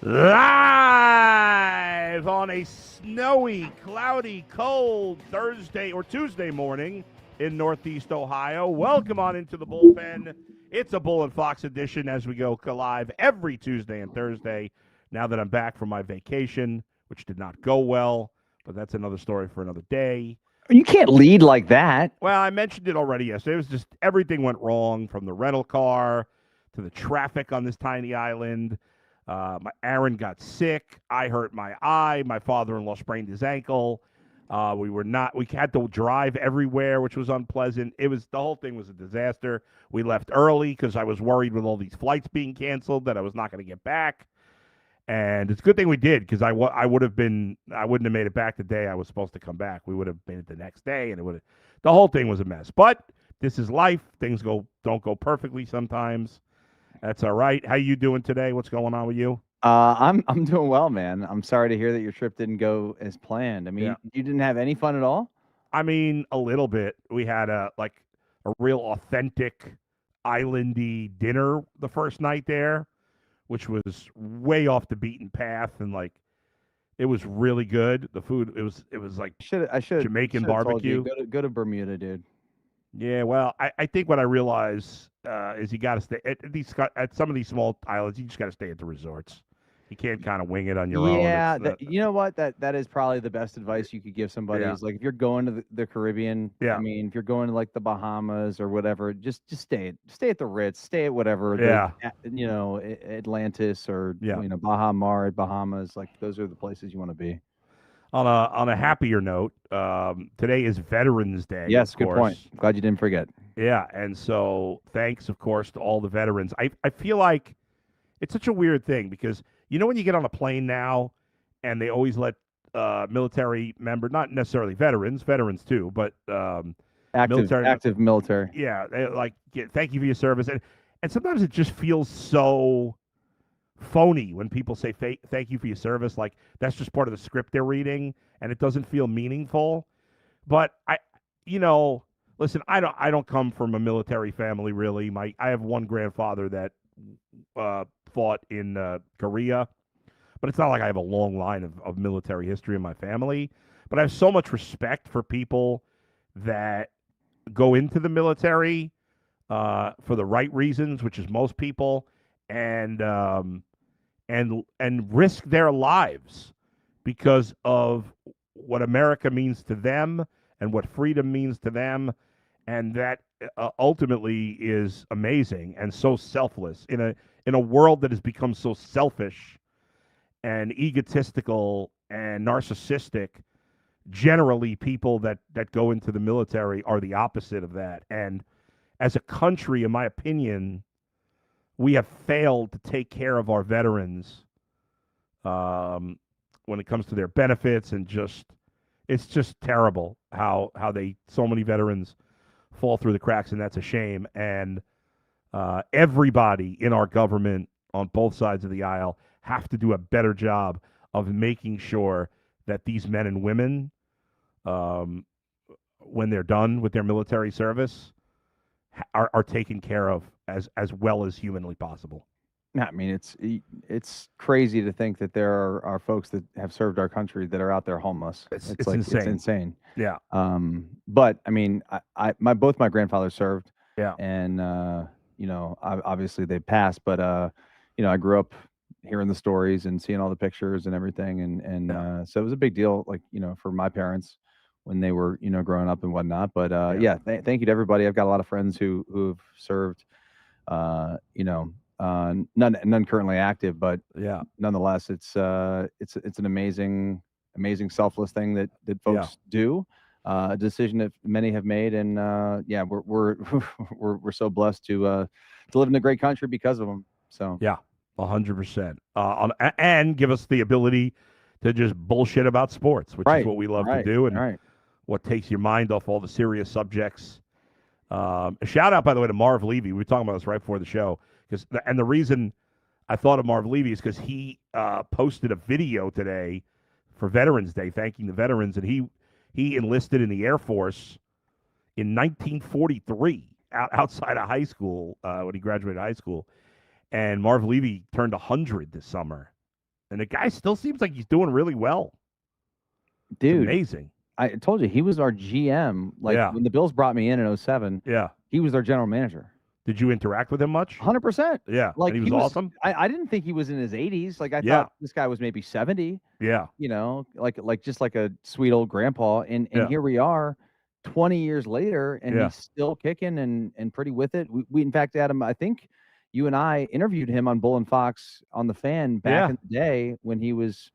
Live on a snowy, cloudy, cold Thursday or Tuesday morning in Northeast Ohio. Welcome on into the Bullpen. It's a Bull and Fox edition as we go live every Tuesday and Thursday. Now that I'm back from my vacation, which did not go well, but that's another story for another day. You can't lead like that. Well, I mentioned it already yesterday. It was just everything went wrong, from the rental car to the traffic on this tiny island. My Aaron got sick. I hurt my eye. My father-in-law sprained his ankle. We had to drive everywhere, which was unpleasant. The whole thing was a disaster. We left early because I was worried with all these flights being canceled that I was not going to get back. And it's a good thing we did, because I wouldn't have made it back the day I was supposed to come back. We would have made it the next day, and the whole thing was a mess. But this is life. Things don't go perfectly sometimes. That's all right. How you doing today? What's going on with you? I'm doing well, man. I'm sorry to hear that your trip didn't go as planned. I mean, Yeah. you didn't have any fun at all? I mean, a little bit. We had a real authentic islandy dinner the first night there, which was way off the beaten path, and it was really good. The food, it was like I should Jamaican barbecue. barbecue. Go to Bermuda, dude. Yeah, well, I think what I realize is you got to stay at some of these small islands. You just got to stay at the resorts. You can't kind of wing it on your own. Yeah, you know what? That is probably the best advice you could give somebody. Yeah. Is like, if you're going to the Caribbean. Yeah. I mean, if you're going to like the Bahamas or whatever, just stay at the Ritz, stay at whatever. Yeah. Atlantis or Yeah. Baha Mar at Bahamas. Like, those are the places you want to be. On a happier note, today is Veterans Day. Yes, of good course. point. Glad you didn't forget. Yeah, and so thanks, of course, to all the veterans. I feel like it's such a weird thing, because when you get on a plane now, and they always let military members, not necessarily veterans too, but Active military. Yeah, they thank you for your service, and sometimes it just feels so phony when people say thank you for your service. Like, that's just part of the script they're reading, and it doesn't feel meaningful. But listen, I don't come from a military family, really. I have one grandfather that fought in Korea, but it's not like I have a long line of military history in my family. But I have so much respect for people that go into the military for the right reasons, which is most people, and risk their lives because of what America means to them and what freedom means to them, and that ultimately is amazing and so selfless in a world that has become so selfish and egotistical and narcissistic. Generally, people that go into the military are the opposite of that. And as a country, in my opinion, we have failed to take care of our veterans when it comes to their benefits, and it's just terrible how so many veterans fall through the cracks, and that's a shame. And everybody in our government on both sides of the aisle have to do a better job of making sure that these men and women, when they're done with their military service, are taken care of as well as humanly possible. I mean, it's crazy to think that there are folks that have served our country that are out there homeless. It's like, insane. It's insane. Yeah. But I mean, both my grandfathers served. Yeah. And obviously they passed, but I grew up hearing the stories and seeing all the pictures and everything, and so it was a big deal, for my parents when they were growing up and whatnot. But thank you to everybody. I've got a lot of friends who've served. None currently active, but nonetheless, it's an amazing selfless thing that folks do. A decision that many have made, and we're so blessed to live in a great country because of them. So 100%. And give us the ability to just bullshit about sports, which is what we love to do, and what takes your mind off all the serious subjects. A shout out, by the way, to Marv Levy. We were talking about this right before the show, and the reason I thought of Marv Levy is because he posted a video today for Veterans Day, thanking the veterans, and he enlisted in the Air Force in 1943 outside of high school when he graduated high school. And Marv Levy turned 100 this summer. And the guy still seems like he's doing really well. Dude, it's amazing. I told you he was our GM. Like Yeah. when the Bills brought me in 07, Yeah. he was their general manager. Did you interact with him much? 100%. Yeah. Like and he was awesome. I didn't think he was in his 80s. Like I Yeah. thought this guy was maybe 70. Yeah. You know, like just like a sweet old grandpa. And Yeah. here we are, 20 years later, and Yeah. he's still kicking and pretty with it. We in fact had him. I think you and I interviewed him on Bull and Fox on the Fan back in the day when he was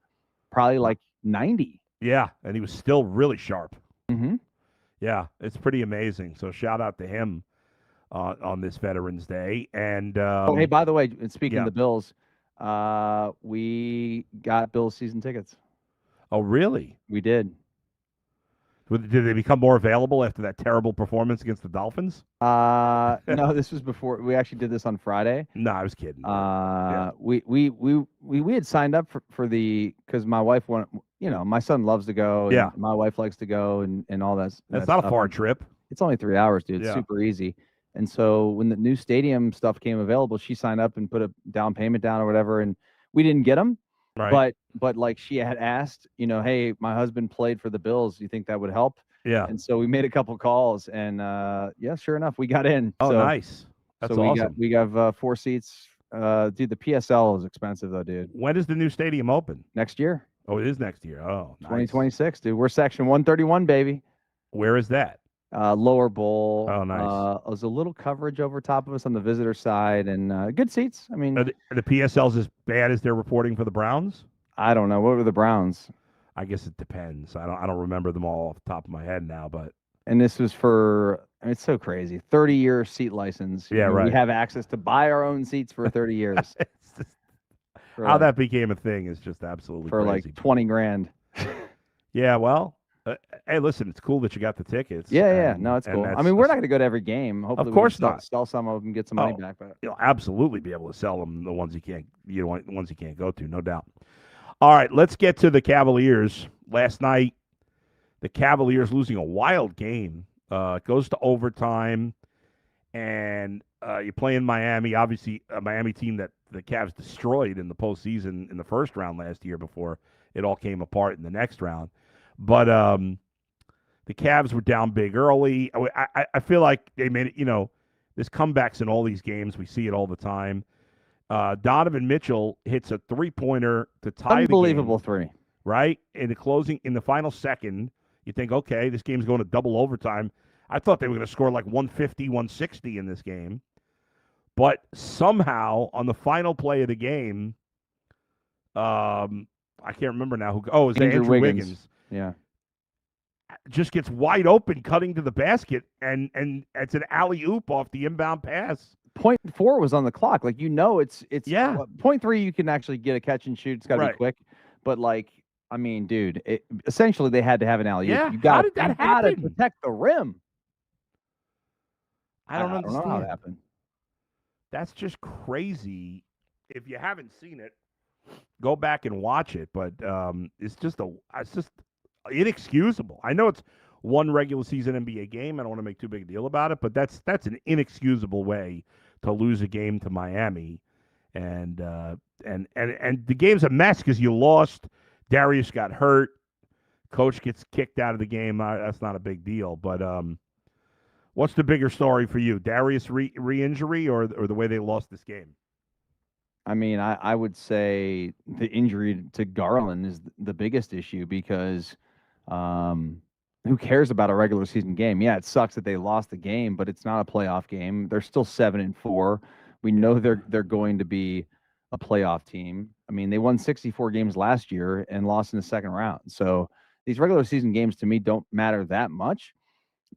probably like 90. Yeah, and he was still really sharp. Mm-hmm. Yeah, it's pretty amazing. So shout out to him on this Veterans Day. And Oh, hey, by the way, speaking yeah. of the Bills, we got Bills season tickets. Oh, really? We did. Did they become more available after that terrible performance against the Dolphins? No, this was before. We actually did this on Friday. No, I was kidding. We had signed up for the, because my wife wanted, you know, my son loves to go. And my wife likes to go and all that. That's not a far trip. It's only 3 hours, dude. It's super easy. And so when the new stadium stuff came available, she signed up and put a down payment down or whatever, and we didn't get them. Right. But like she had asked, you know, hey, my husband played for the Bills. Do you think that would help? Yeah. And so we made a couple calls, and sure enough, we got in. Oh, so, nice. That's so awesome. We got 4 seats. Dude, the PSL is expensive though, dude. When does the new stadium open? Next year. Oh, it is next year. Oh, nice. 2026, dude. We're section 131, baby. Where is that? Lower bowl. Oh, nice. There's a little coverage over top of us on the visitor side, and good seats. I mean, are the PSLs as bad as they're reporting for the Browns? I don't know. What were the Browns? I guess it depends. I don't remember them all off the top of my head now, but. And this was for, I mean, it's so crazy. 30-year seat license. Yeah, right. We have access to buy our own seats for 30 years. How that became a thing is just absolutely for crazy. Like 20 grand. Yeah, well, hey, listen, it's cool that you got the tickets. Yeah, no, it's cool. I mean, we're not going to go to every game. Hopefully, of course we can not. Sell some of them, get some money back. But you'll absolutely be able to sell them, the ones you can't, the ones you can't go to, no doubt. All right, let's get to the Cavaliers. Last night, the Cavaliers losing a wild game. It goes to overtime, and you play in Miami. Obviously, a Miami team that the Cavs destroyed in the postseason in the first round last year before it all came apart in the next round. But the Cavs were down big early. I feel like they made it, you know, there's comebacks in all these games. We see it all the time. Donovan Mitchell hits a three-pointer to tie unbelievable the game, three. Right? In the final second, you think, okay, this game's going to double overtime. I thought they were going to score like 150, 160 in this game. But somehow, on the final play of the game, I can't remember now who. Oh, it was Andrew Wiggins. Yeah. Just gets wide open, cutting to the basket, and it's an alley-oop off the inbound pass. 0.4 was on the clock. Like, you know, it's 0.3 you can actually get a catch and shoot. It's got to be quick. But, like, I mean, dude, essentially they had to have an alley-oop. Yeah, how did that happen? You got to protect the rim. I don't understand. Know how it happened. That's just crazy. If you haven't seen it, go back and watch it. But it's just inexcusable. I know it's one regular season NBA game. I don't want to make too big a deal about it, but that's an inexcusable way to lose a game to Miami. And the game's a mess because you lost. Darius got hurt. Coach gets kicked out of the game. That's not a big deal. But what's the bigger story for you? Darius re-injury or the way they lost this game? I mean, I would say the injury to Garland is the biggest issue because who cares about a regular season game? Yeah, it sucks that they lost the game, but it's not a playoff game. They're still 7-4. We know they're going to be a playoff team. I mean, they won 64 games last year and lost in the second round. So these regular season games to me don't matter that much.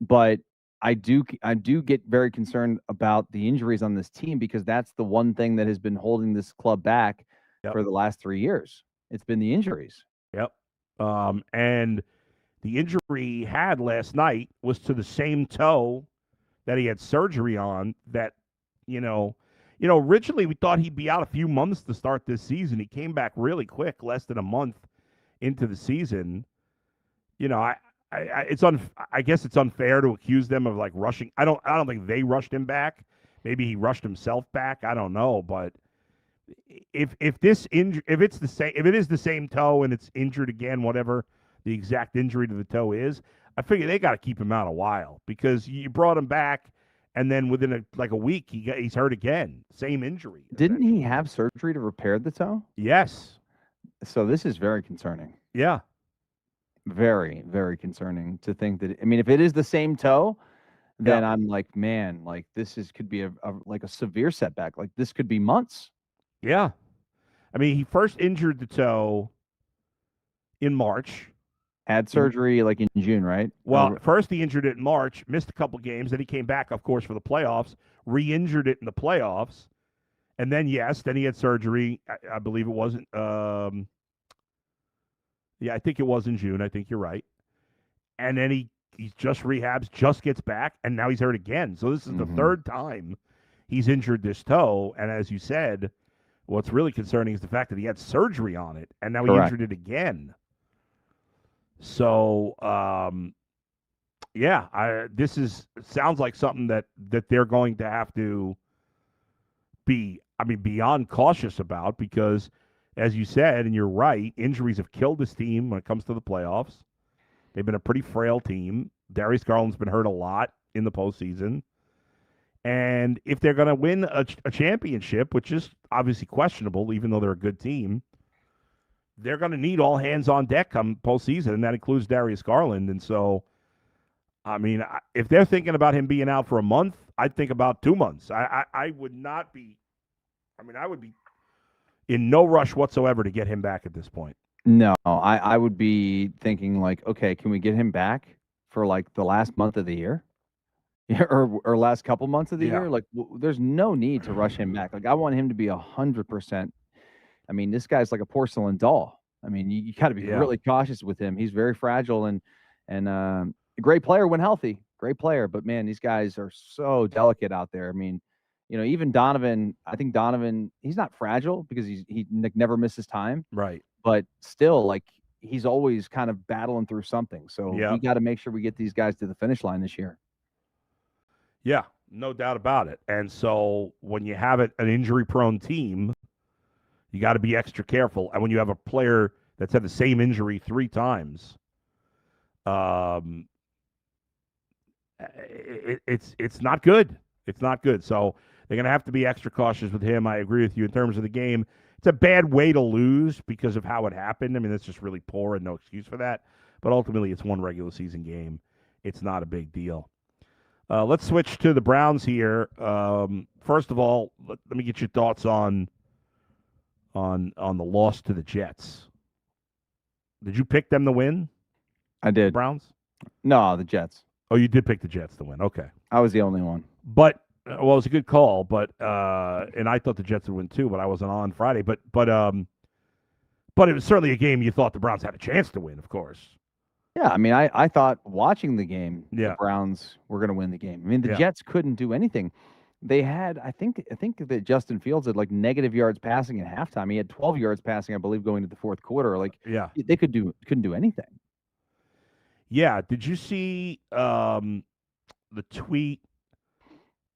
But I do get very concerned about the injuries on this team because that's the one thing that has been holding this club back for the last 3 years. It's been the injuries. Yep. And the injury he had last night was to the same toe that he had surgery on that, originally we thought he'd be out a few months to start this season. He came back really quick, less than a month into the season. I guess it's unfair to accuse them of like rushing. I don't think they rushed him back. Maybe he rushed himself back. I don't know, but if it's the same, if it is the same toe and it's injured again, whatever the exact injury to the toe is, I figure they got to keep him out a while because you brought him back, and then within a week he's hurt again, same injury. Didn't he have surgery to repair the toe? Yes. So this is very concerning. Yeah. Very, very concerning to think that. I mean, if it is the same toe, then I'm like, man, like could be a severe setback. Like this could be months. Yeah. I mean, he first injured the toe in March. Had surgery like in June, right? Well, first he injured it in March, missed a couple games, then he came back, of course, for the playoffs, re-injured it in the playoffs, and then then he had surgery. I believe it wasn't. I think it was in June. I think you're right. And then he just rehabs, just gets back, and now he's hurt again. So this is the third time he's injured this toe. And as you said, what's really concerning is the fact that he had surgery on it, and now he injured it again. So, this sounds like something that they're going to have to be, beyond cautious about because, as you said, and you're right, injuries have killed this team when it comes to the playoffs. They've been a pretty frail team. Darius Garland's been hurt a lot in the postseason. And if they're going to win a championship, which is obviously questionable, even though they're a good team, they're going to need all hands on deck come postseason, and that includes Darius Garland. And so, if they're thinking about him being out for a month, I'd think about 2 months. I would not be – I would be in no rush whatsoever to get him back at this point. No, I would be thinking like, okay, can we get him back for like the last month of the year? or last couple months of the year? Like, there's no need to rush him back. Like, I want him to be 100%. I mean, this guy's like a porcelain doll. I mean, you got to be really cautious with him. He's very fragile and a great player when healthy. Great player, but man, these guys are so delicate out there. I mean, even Donovan. I think Donovan. He's not fragile because he never misses time. Right. But still, like he's always kind of battling through something. So we got to make sure we get these guys to the finish line this year. Yeah, no doubt about it. And so when you have an injury-prone team, you got to be extra careful. And when you have a player that's had the same injury 3 times, it's not good. It's not good. So they're going to have to be extra cautious with him. I agree with you in terms of the game. It's a bad way to lose because of how it happened. I mean, that's just really poor and no excuse for that. But ultimately, it's one regular season game. It's not a big deal. Let's switch to the Browns here. First of all, let me get your thoughts on the loss to the Jets. Did you pick them to win? I did. The Browns? No, the Jets. Oh, you did pick the Jets to win. Okay. I was the only one. But it was a good call. But and I thought the Jets would win too. But I wasn't on Friday. But it was certainly a game you thought the Browns had a chance to win. Of course. Yeah, I mean, I thought watching the game, the Browns were going to win the game. I mean, the Jets couldn't do anything. They had, I think that Justin Fields had like negative yards passing at halftime. He had 12 yards passing, I believe, going into the fourth quarter. Like, they couldn't do anything. Yeah. Did you see the tweet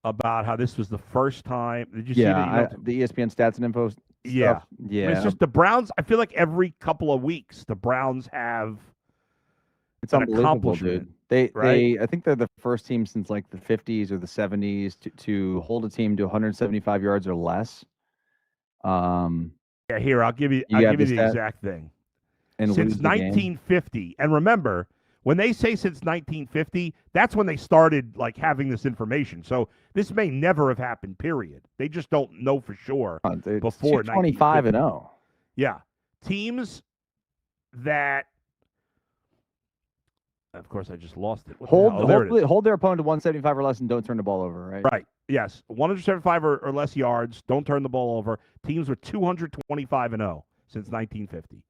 about how this was the first time? Did you see that? The ESPN stats and info stuff? Yeah. Yeah. I mean, it's just the Browns. I feel like every couple of weeks the Browns have it's unbelievable, dude. I think they're the first team since like the 50s or the 70s to hold a team to 175 yards or less. Here, I'll give you the exact thing. And since 1950, and remember, when they say since 1950, that's when they started like having this information. So this may never have happened. Period. They just don't know for sure before 25-0. Yeah, teams that. Of course, I just lost it. Hold their opponent to 175 or less and don't turn the ball over, right? Right. Yes. 175 or less yards. Don't turn the ball over. Teams were 225-0 since 1950.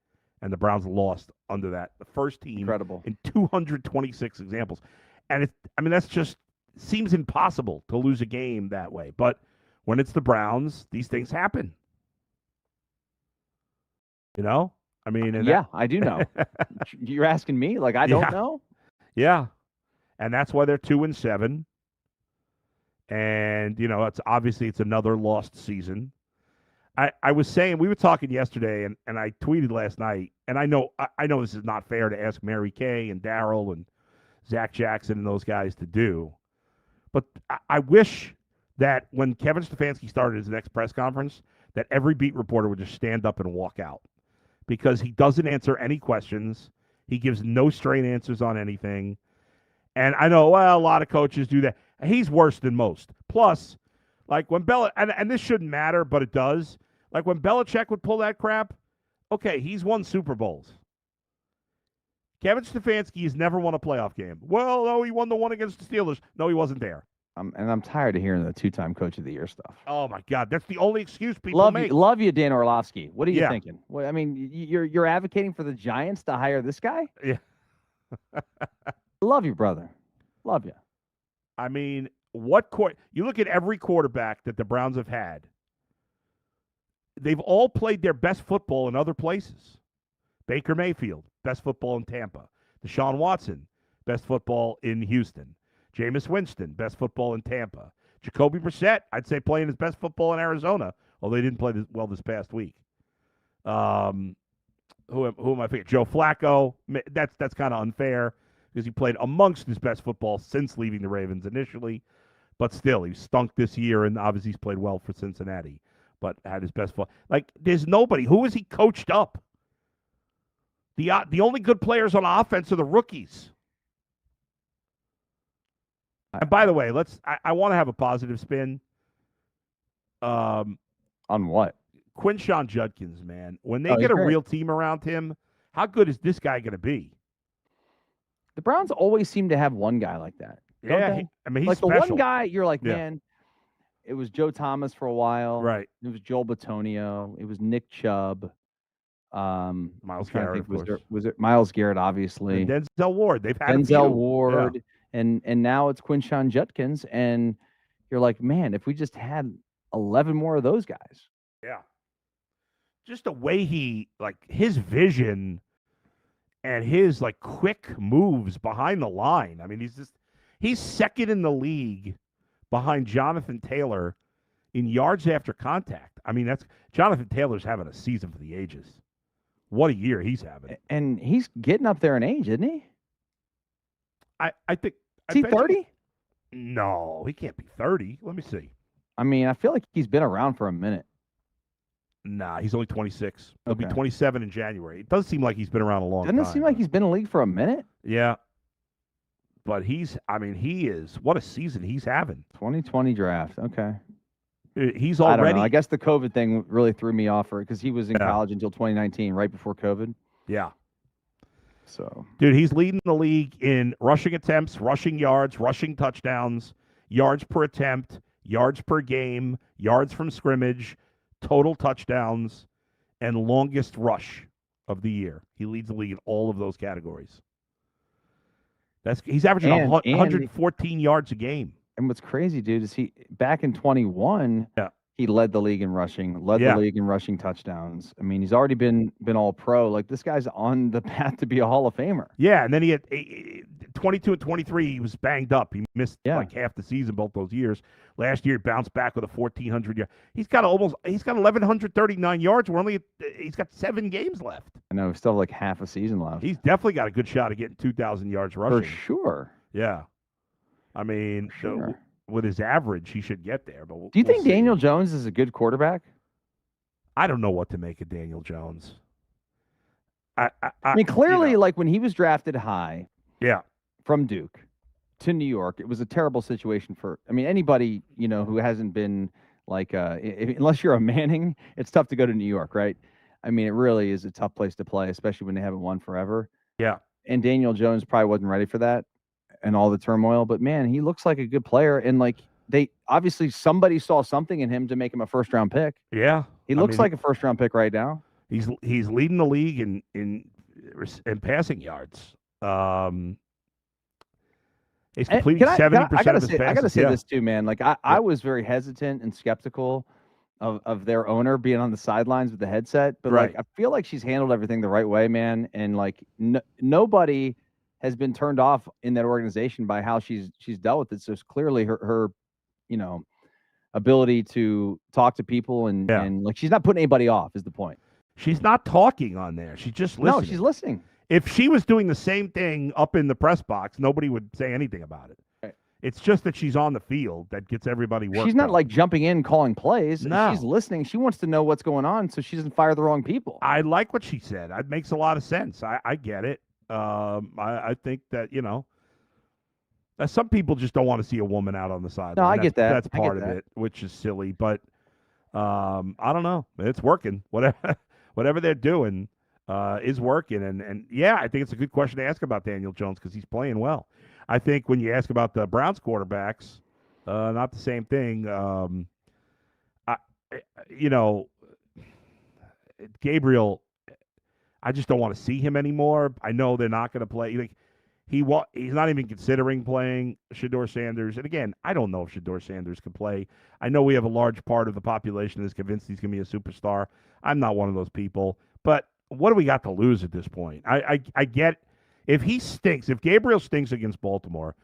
And the Browns lost under that. The first team in 226 examples. And that's just seems impossible to lose a game that way. But when it's the Browns, these things happen. I do know. You're asking me? Like, I don't know? Yeah. And that's why they're 2-7. And, it's obviously it's another lost season. I was saying we were talking yesterday, and I tweeted last night, and I know this is not fair to ask Mary Kay and Daryl and Zach Jackson and those guys to do, but I wish that when Kevin Stefanski started his next press conference, that every beat reporter would just stand up and walk out, because he doesn't answer any questions. He gives no straight answers on anything. And I know, well, a lot of coaches do that. He's worse than most. Plus, like when and this shouldn't matter, but it does. Like when Belichick would pull that crap, okay, he's won Super Bowls. Kevin Stefanski has never won a playoff game. Well, no, he won the one against the Steelers. No, he wasn't there. And I'm tired of hearing the 2-time Coach of the Year stuff. Oh my God, that's the only excuse people make. Love you, Dan Orlovsky. What are you thinking? Well, I mean, you're advocating for the Giants to hire this guy? Yeah. Love you, brother. Love you. I mean, you look at every quarterback that the Browns have had. They've all played their best football in other places. Baker Mayfield, best football in Tampa. Deshaun Watson, best football in Houston. Jameis Winston, best football in Tampa. Jacoby Brissett, I'd say playing his best football in Arizona, although he didn't play well this past week. Who am I thinking? Joe Flacco. That's kind of unfair because he played amongst his best football since leaving the Ravens initially, but still, he stunk this year, and obviously he's played well for Cincinnati, but had his best football. Like, there's nobody. Who has he coached up? The only good players on offense are the rookies. And by the way, I want to have a positive spin. On what? Quinshon Judkins, man. When they get a real team around him, how good is this guy going to be? The Browns always seem to have one guy like that. Yeah, I mean, he's like special. The one guy, you're like, man, it was Joe Thomas for a while. Right. It was Joel Bitonio. It was Nick Chubb. Miles Garrett, of course. Was it Miles Garrett, obviously. And Denzel Ward. They've had Denzel Ward. Yeah. And now it's Quinshon Judkins. And you're like, man, if we just had 11 more of those guys. Yeah. Just the way his vision and his quick moves behind the line. I mean, he's second in the league behind Jonathan Taylor in yards after contact. I mean, Jonathan Taylor's having a season for the ages. What a year he's having. And he's getting up there in age, isn't he? I think. Is he 30? No, he can't be 30. Let me see. I mean, I feel like he's been around for a minute. Nah, he's only 26. He'll be 27 in January. It does seem like he's been around a long time. Doesn't it seem like he's been in the league for a minute? Yeah. But he is, what a season he's having. 2020 draft. Okay. He's already. I don't know. I guess the COVID thing really threw me off because he was in college until 2019, right before COVID. Yeah. So, dude, he's leading the league in rushing attempts, rushing yards, rushing touchdowns, yards per attempt, yards per game, yards from scrimmage, total touchdowns, and longest rush of the year. He leads the league in all of those categories. He's averaging 114 yards a game. And what's crazy, dude, is he back in 21, he led the league in rushing, the league in rushing touchdowns. I mean, he's already been all pro. Like, this guy's on the path to be a Hall of Famer. Yeah, and then he had 22 and 23, he was banged up. He missed half the season both those years. Last year, he bounced back with a 1,400 yard. He's got 1,139 yards. He's got 7 games left. I know, still like half a season left. He's definitely got a good shot of getting 2,000 yards rushing. For sure. Yeah. I mean, with his average, he should get there. But do you think Daniel Jones is a good quarterback? I don't know what to make of Daniel Jones. I mean, clearly, when he was drafted high, from Duke to New York, it was a terrible situation for. I mean, anybody who hasn't been unless you're a Manning, it's tough to go to New York, right? I mean, it really is a tough place to play, especially when they haven't won forever. Yeah. And Daniel Jones probably wasn't ready for that. And all the turmoil, but man, he looks like a good player. And they obviously somebody saw something in him to make him a first-round pick. Yeah, he looks like a first-round pick right now. He's leading the league in passing yards. He's completing 70% of his passes. I gotta say this too, man. I was very hesitant and skeptical of their owner being on the sidelines with the headset, but I feel like she's handled everything the right way, man. And nobody has been turned off in that organization by how she's dealt with it. So it's clearly her ability to talk to people and like she's not putting anybody off is the point. She's not talking on there. She's just listening. No, she's listening. If she was doing the same thing up in the press box, nobody would say anything about it. Right. It's just that she's on the field that gets everybody worked. She's not up. like jumping in, calling plays. No. She's listening. She wants to know what's going on so she doesn't fire the wrong people. I like what she said. It makes a lot of sense. I get it. I think that, some people just don't want to see a woman out on the sideline. No, I get that. That's part of it, which is silly. But I don't know. It's working. Whatever they're doing is working. And yeah, I think it's a good question to ask about Daniel Jones because he's playing well. I think when you ask about the Browns quarterbacks, not the same thing. Gabriel, I just don't want to see him anymore. I know they're not going to play. Like, he's not even considering playing Shedeur Sanders. And again, I don't know if Shedeur Sanders can play. I know we have a large part of the population that's convinced he's going to be a superstar. I'm not one of those people. But what do we got to lose at this point? I get if he stinks, if Gabriel stinks against Baltimore,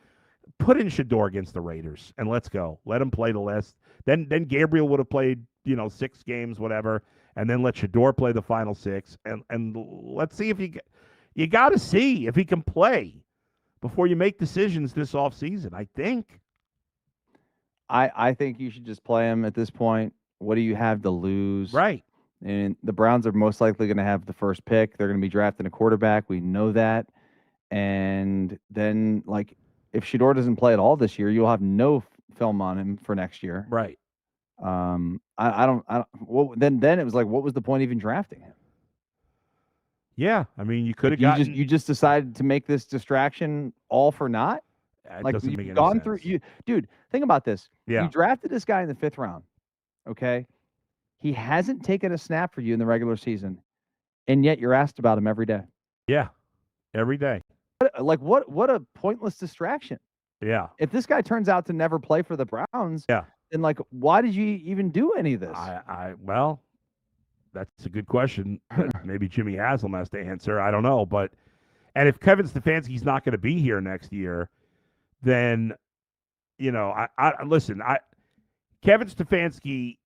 put in Shedeur against the Raiders and let's go. Let him play the last. Then Gabriel would have played 6 games, whatever, and then let Shedeur play the final 6, and let's see if you got to see if he can play before you make decisions this offseason, I think. I think you should just play him at this point. What do you have to lose? Right. And the Browns are most likely going to have the first pick. They're going to be drafting a quarterback. We know that. And then, like, if Shedeur doesn't play at all this year, you'll have no film on him for next year. Right. I don't. Well, then it was like, what was the point even drafting him? Yeah, I mean, you could have gotten. You just decided to make this distraction all for naught. Like doesn't make any sense. Dude. Think about this. Yeah. You drafted this guy in the 5th round. Okay, he hasn't taken a snap for you in the regular season, and yet you're asked about him every day. Yeah, every day. What a pointless distraction. Yeah. If this guy turns out to never play for the Browns, then like, why did you even do any of this? Well, that's a good question. Maybe Jimmy Haslam has to answer. I don't know, and if Kevin Stefanski's not going to be here next year, then listen. Kevin Stefanski,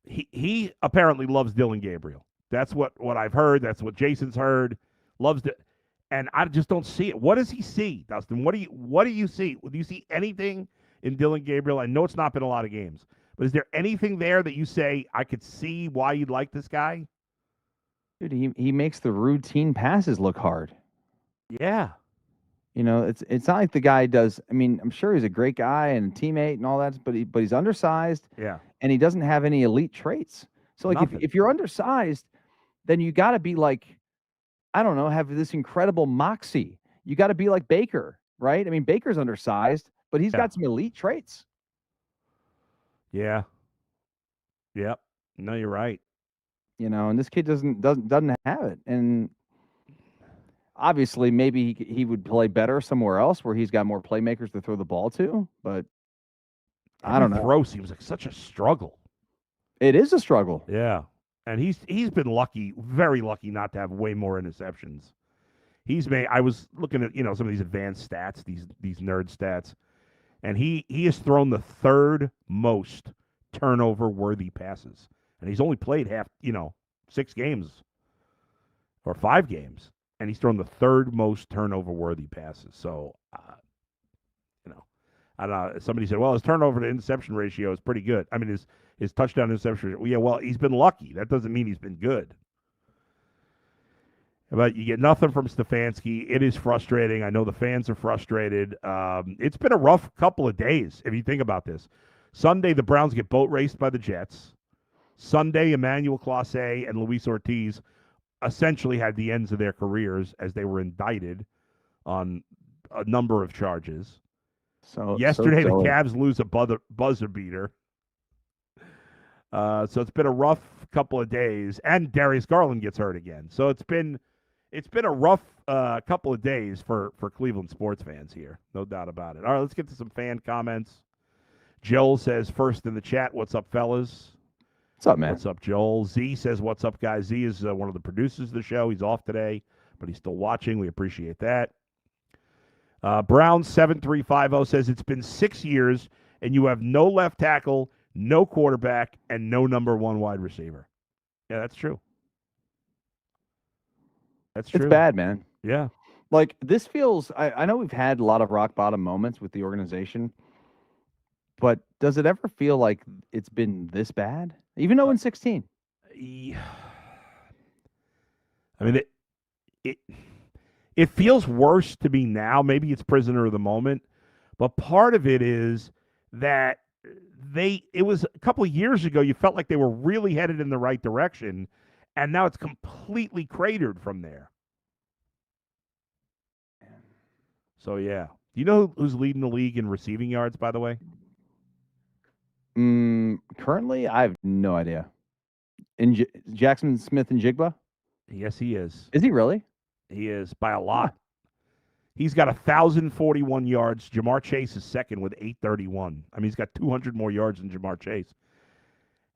he apparently loves Dylan Gabriel. That's what I've heard. That's what Jason's heard. Loves it, and I just don't see it. What does he see, Dustin? What do you see? Do you see anything in Dylan Gabriel? I know it's not been a lot of games, but is there anything there that you say I could see why you'd like this guy? Dude, he makes the routine passes look hard. Yeah. It's not like the guy does. I mean, I'm sure he's a great guy and a teammate and all that, but he's undersized. Yeah. And he doesn't have any elite traits. So like if you're undersized, then you got to be like, I don't know, have this incredible moxie. You got to be like Baker, right? I mean, Baker's undersized, but he's got some elite traits. Yeah. Yep. No, you're right. And this kid doesn't have it. And obviously, maybe he would play better somewhere else where he's got more playmakers to throw the ball to. But I don't know. Throw seems like such a struggle. It is a struggle. Yeah. And he's been lucky, very lucky not to have way more interceptions. I was looking at, some of these advanced stats, these nerd stats, and he has thrown the 3rd most turnover worthy passes. And he's only played 6 games or 5 games, and he's thrown the 3rd most turnover worthy passes. So I don't know. Somebody said, well, his turnover to interception ratio is pretty good. I mean, his touchdown interception ratio. Yeah, well, he's been lucky. That doesn't mean he's been good. But you get nothing from Stefanski. It is frustrating. I know the fans are frustrated. It's been a rough couple of days, if you think about this. Sunday, the Browns get boat raced by the Jets. Sunday, Emmanuel Clase and Luis Ortiz essentially had the ends of their careers as they were indicted on a number of charges. So yesterday, the Cavs lose a buzzer beater. So it's been a rough couple of days, and Darius Garland gets hurt again. So it's been a rough couple of days for Cleveland sports fans here, no doubt about it. All right, let's get to some fan comments. Joel says first in the chat, "What's up, fellas?" What's up, man? What's up, Joel? Z says, "What's up, guys?" Z is one of the producers of the show. He's off today, but he's still watching. We appreciate that. Brown 7350 says it's been 6 years and you have no left tackle, no quarterback, and no number one wide receiver. Yeah, that's true. That's true. It's bad, man. Yeah. Like, this feels, I know we've had a lot of rock bottom moments with the organization, but does it ever feel like it's been this bad? Even though in 16. Yeah. I mean, it feels worse to me now. Maybe it's prisoner of the moment, but part of it is that it was a couple of years ago, you felt like they were really headed in the right direction, and now it's completely cratered from there. So, yeah. Do you know who's leading the league in receiving yards, by the way? Currently, I have no idea. Jackson Smith and Jigba? Yes, he is. Is he really? He is, by a lot. He's got 1,041 yards. Jamar Chase is second with 831. I mean, he's got 200 more yards than Jamar Chase.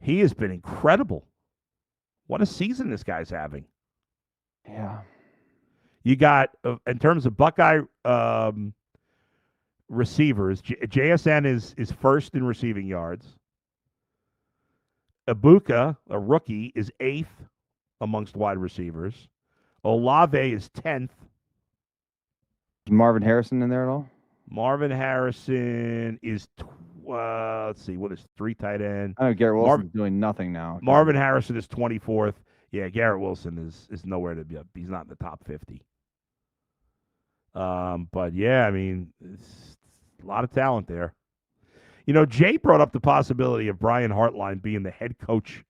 He has been incredible. What a season this guy's having. Yeah. You got, in terms of Buckeye receivers, JSN is first in receiving yards. Ibuka, a rookie, is 8th amongst wide receivers. Olave is 10th. Is Marvin Harrison in there at all? Marvin Harrison is, let's see, what is 3 tight end? I know Garrett Wilson's doing nothing now. Marvin Harrison is 24th. Yeah, Garrett Wilson is nowhere to be up. He's not in the top 50. But yeah, I mean, it's a lot of talent there. You know, Jay brought up the possibility of Brian Hartline being the head coach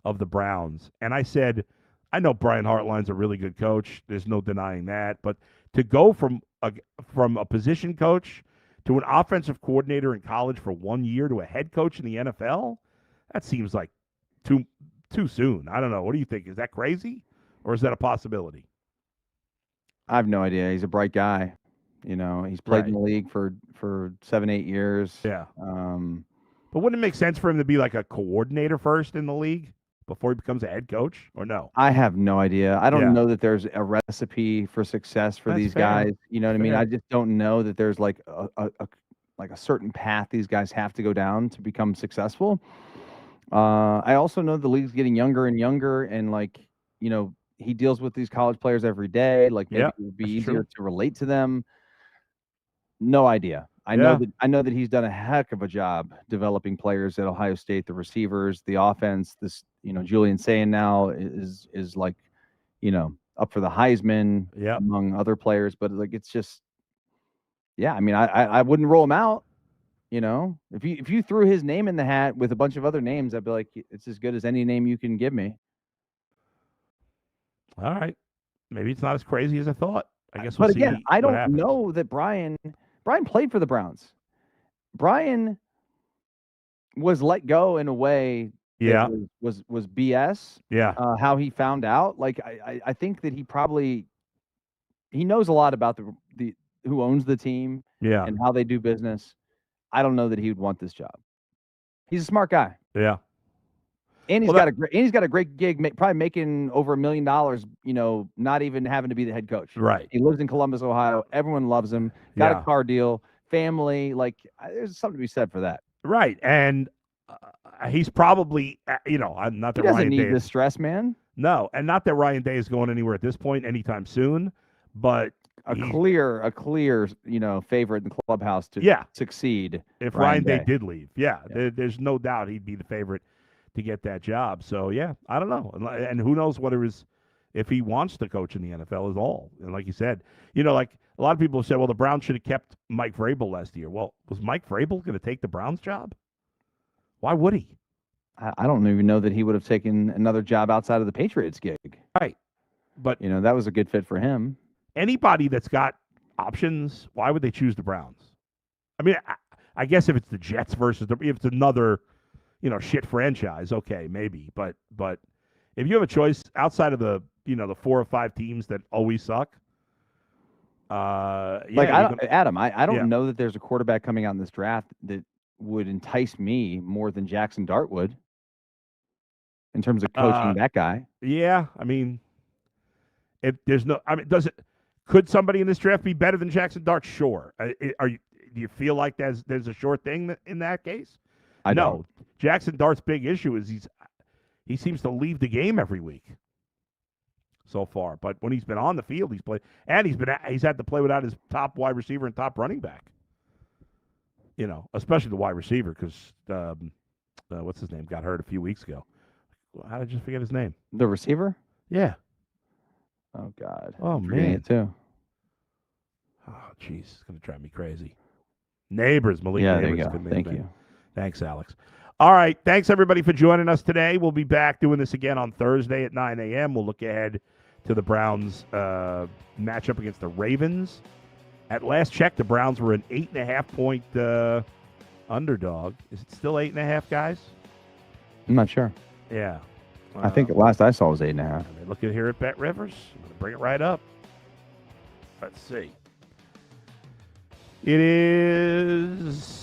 of the Browns. And I said, I know Brian Hartline's a really good coach. There's no denying that. But to go from a position coach to an offensive coordinator in college for 1 year to a head coach in the NFL, that seems like too soon. I don't know. What do you think? Is that crazy? Or is that a possibility? I have no idea. He's a bright guy. You know, he's played in the league for 7-8 years. Yeah. But wouldn't it make sense for him to be like a coordinator first in the league before he becomes a head coach, or no? I have no idea. I don't know that there's a recipe for success for these guys. You know what I mean? I just don't know that there's like a certain path these guys have to go down to become successful. I also know the league's getting younger and younger, and like, you know, he deals with these college players every day. Like, maybe it would be easier to relate to them. No idea. I know that he's done a heck of a job developing players at Ohio State, the receivers, the offense. This, you know, Julian Sayin now is like, you know, up for the Heisman among other players. But like, it's just, I mean, I wouldn't roll him out. You know, if you threw his name in the hat with a bunch of other names, I'd be like, it's as good as any name you can give me. All right, maybe it's not as crazy as I thought. I guess we'll see. But again, I don't know that Brian played for the Browns. Brian was let go in a way that was BS. Yeah. How he found out. Like, I think that he knows a lot about the who owns the team and how they do business. I don't know that he would want this job. He's a smart guy. Yeah. And he's got a great gig, probably making over $1 million, you know, not even having to be the head coach. Right. He lives in Columbus, Ohio. Everyone loves him. Got a car deal, family. Like, there's something to be said for that. Right. And he's probably, you know, not that he doesn't Ryan need Day this stress, man. No, and not that Ryan Day is going anywhere at this point anytime soon, but a clear, you know, favorite in the clubhouse to succeed. If Ryan Day did leave, there's no doubt he'd be the favorite to get that job. So I don't know, and who knows if he wants to coach in the NFL at all. And like you said, you know, like a lot of people said, well, the Browns should have kept Mike Vrabel last year. Well, was Mike Vrabel going to take the Browns job? Why would he? I don't even know that he would have taken another job outside of the Patriots gig. Right, but you know, that was a good fit for him. Anybody that's got options, why would they choose the Browns? I mean, I guess if it's the Jets versus if it's another, you know, shit franchise, okay, maybe. But if you have a choice outside of the, you know, the 4 or 5 teams that always suck, Adam, I don't know that there's a quarterback coming out in this draft that would entice me more than Jackson Dart would in terms of coaching that guy. Yeah, I mean, if there's no, I mean, Could somebody in this draft be better than Jackson Dart? Sure. Do you feel like there's a sure thing in that case? I no. don't. Jackson Dart's big issue is he seems to leave the game every week so far. But when he's been on the field, he's played, and he's had to play without his top wide receiver and top running back. Especially the wide receiver because what's his name got hurt a few weeks ago. How did I just forget his name? The receiver? Yeah. Oh God. Oh I'm forgetting man. it too. Oh jeez, it's gonna drive me crazy. Neighbors, Malik. Yeah, Neighbors, there you go. Thank you. Thanks, Alex. All right, thanks everybody for joining us today. We'll be back doing this again on Thursday at 9 a.m. We'll look ahead to the Browns matchup against the Ravens. At last check, the Browns were an 8.5-point underdog. Is it still 8.5, guys? I'm not sure. Yeah. I think the last I saw was 8.5. I mean, look at here at Bet Rivers. I'm going to bring it right up. Let's see. It is.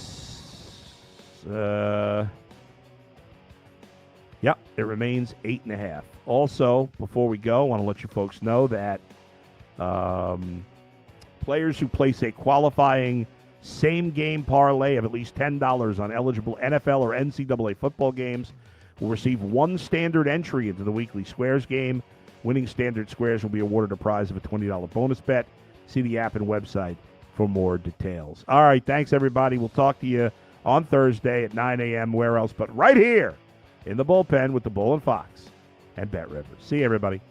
It remains 8.5. Also, before we go, I want to let you folks know that players who place a qualifying same-game parlay of at least $10 on eligible NFL or NCAA football games will receive one standard entry into the weekly Squares game. Winning standard Squares will be awarded a prize of a $20 bonus bet. See the app and website for more details. All right, thanks, everybody. We'll talk to you on Thursday at 9 a.m. Where else but right here in the bullpen with the Bull and Fox and Bet Rivers. See you, everybody.